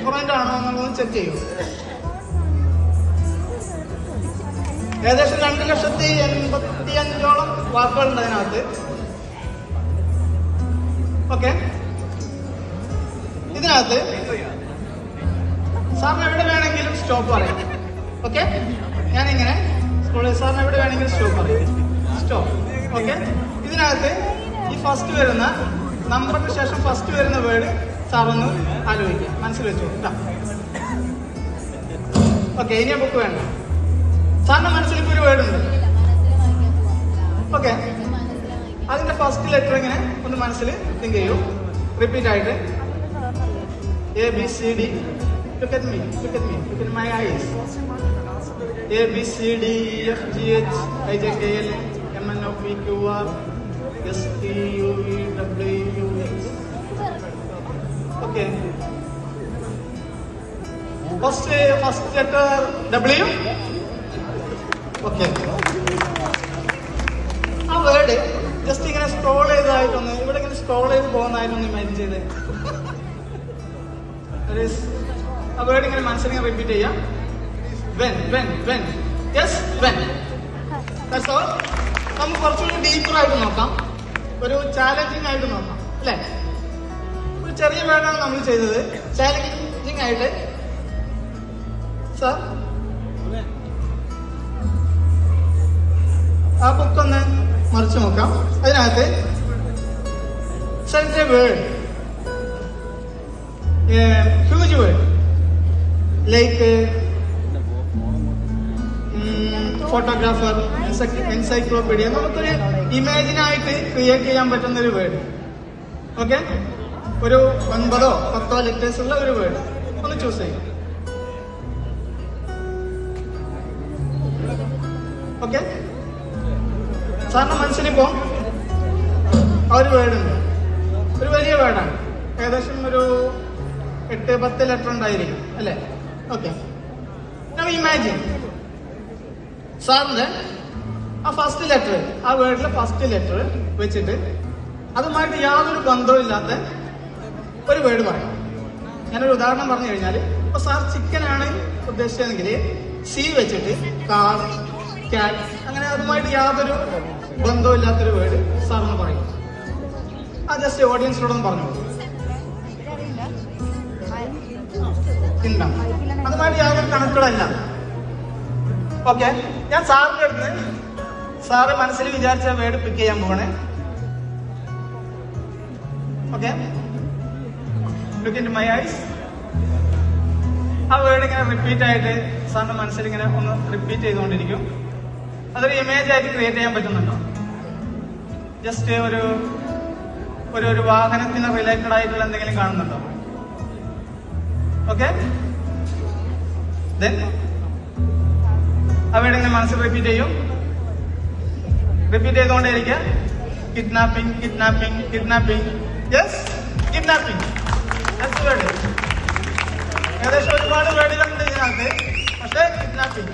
Different ആണോ എന്നുള്ളത് check ചെയ്യൂ. ഏകദേശം 2,85,000 വാക്കുകളുണ്ട് അതിനകത്ത്. ഓക്കെ, ഇതിനകത്ത് സാറിന് എവിടെ വേണമെങ്കിലും സ്റ്റോപ്പ് പറയാം. ഓക്കെ, ഞാനിങ്ങനെ സാറിന് എവിടെ വേണമെങ്കിലും സ്റ്റോപ്പ് പറയാം. സ്റ്റോപ്പ്. ഓക്കെ, ഇതിനകത്ത് ഈ ഫസ്റ്റ് വരുന്ന നമ്പറിന് ശേഷം ഫസ്റ്റ് വരുന്ന വേർഡ് സാറൊന്ന് ആലോചിക്കാം, മനസ്സിൽ വെച്ചു കേട്ടോ. ഓക്കെ, ഇനി ബുക്ക് വേണ്ട. സാറിന്റെ മനസ്സിൽ ഇപ്പോൾ ഒരു വേർഡ് ഉണ്ട്. ഓക്കെ, അതിന്റെ ഫസ്റ്റ് ലെറ്റർ ഇങ്ങനെ ഒന്ന് മനസ്സിൽ തിങ്ക് ചെയ്യൂ. റിപ്പീറ്റ് ആയിട്ട് ABCD. Look at me, look at me, look at my eyes. ABCDEFGH IJKL MNOPQR STUVWX. Okay. First letter W. Okay. ആ വേർഡ് ജസ്റ്റ് ഇങ്ങനെ സ്ക്രോൾ ചെയ്തതായിട്ടൊന്ന് ഇവിടെ ഇങ്ങനെ സ്ക്രോൾ ചെയ്ത് പോകുന്നതായിട്ടൊന്ന് ഇമാജിൻ ചെയ്തേ. ആ വേർഡ് ഇങ്ങനെ മനസ്സിലിങ്ങനെ റിപ്പീറ്റ് ചെയ്യാം. When. Yes, when. That's all. നമുക്ക് കുറച്ചുകൂടി ഡീപ്പർ ആയിട്ട് നോക്കാം, ഒരു ചാലഞ്ചിങ് ആയിട്ട് നോക്കാം അല്ലേ. ഒരു ചെറിയ വേർഡാണ് നമ്മൾ ചെയ്തത്. ചാലഞ്ചിങ് ആയിട്ട് സാർ ആ ബുക്കൊന്ന് മറിച്ച് നോക്കാം. അതിനകത്ത് select a word, huge word like photographer, encyclopedia. നമുക്കൊരു ഇമാജിനായിട്ട് ക്രിയേറ്റ് ചെയ്യാൻ പറ്റുന്ന ഒരു വേർഡ്. ഓക്കെ, ഒരു 9 or 10 ലെറ്റേഴ്സ് ഉള്ള ഒരു വേർഡ് ഒന്ന് ചൂസ് ചെയ്യും. ഓക്കെ, സാറിന്റെ മനസ്സിലിപ്പോ ആ ഒരു വേർഡ് ഉണ്ട്. ഒരു വലിയ വേർഡാണ്, ഏകദേശം ഒരു 8-10 ലെറ്റർ ഉണ്ടായിരിക്കും അല്ലേ. ഓക്കെ, ഇമാജിൻ സാറിന്റെ ആ ഫസ്റ്റ് ലെറ്റർ, ആ വേർഡിലെ ഫസ്റ്റ് ലെറ്റർ വെച്ചിട്ട് അതുമായിട്ട് യാതൊരു ബന്ധവും ഇല്ലാത്ത ഒരു വേർഡ് പറയാം. ഞാനൊരു ഉദാഹരണം പറഞ്ഞു കഴിഞ്ഞാൽ, ഇപ്പൊ സാർ ചിക്കനാണ് ഉദ്ദേശിച്ചതെങ്കിൽ സി വെച്ചിട്ട് കാർ, ക്യാറ്റ്, അങ്ങനെ അതുമായിട്ട് യാതൊരു ബന്ധവും ഇല്ലാത്തൊരു വേർഡ് സാറൊന്ന് പറയും. ആ ജസ്റ്റ് ഓഡിയൻസിനോടൊന്ന് പറഞ്ഞോളൂ. അതുമായിട്ട് യാതൊരു കണക്റ്റഡ് അല്ല. ഓക്കെ, ഞാൻ സാറിന്റെ അടുത്ത് സാറ് മനസ്സിൽ വിചാരിച്ച വേർഡ് പിക്ക് ചെയ്യാൻ പോകണേ. Okay, look in my eyes. ആ വേർഡ് ഇങ്ങനെ റിപ്പീറ്റ് ആയിട്ട് സാറിന്റെ മനസ്സിൽ ഇങ്ങനെ ഒന്ന് റിപ്പീറ്റ് ചെയ്തുകൊണ്ടിരിക്കും. അതൊരു ഇമേജ് ആയിട്ട് ക്രിയേറ്റ് ചെയ്യാൻ പറ്റുന്നുണ്ടോ? ജസ്റ്റ് ഒരു വാഹനത്തിന് റിലേറ്റഡ് ആയിട്ടുള്ള എന്തെങ്കിലും കാണുന്നുണ്ടോ? ഓക്കെ, ദെൻ ആ വേർഡ് ഇങ്ങനെ മനസ്സിൽ റിപ്പീറ്റ് ചെയ്യും. റിപ്പീറ്റ് ചെയ്തുകൊണ്ടേയിരിക്കുക. Kidnapping, kidnapping, kidnapping. Yes, kidnapping. ഏകദേശം ഒരുപാട് വേർഡുകളുണ്ട് ഇതിനകത്ത്, പക്ഷേ കിഡ്നാപ്പിംഗ്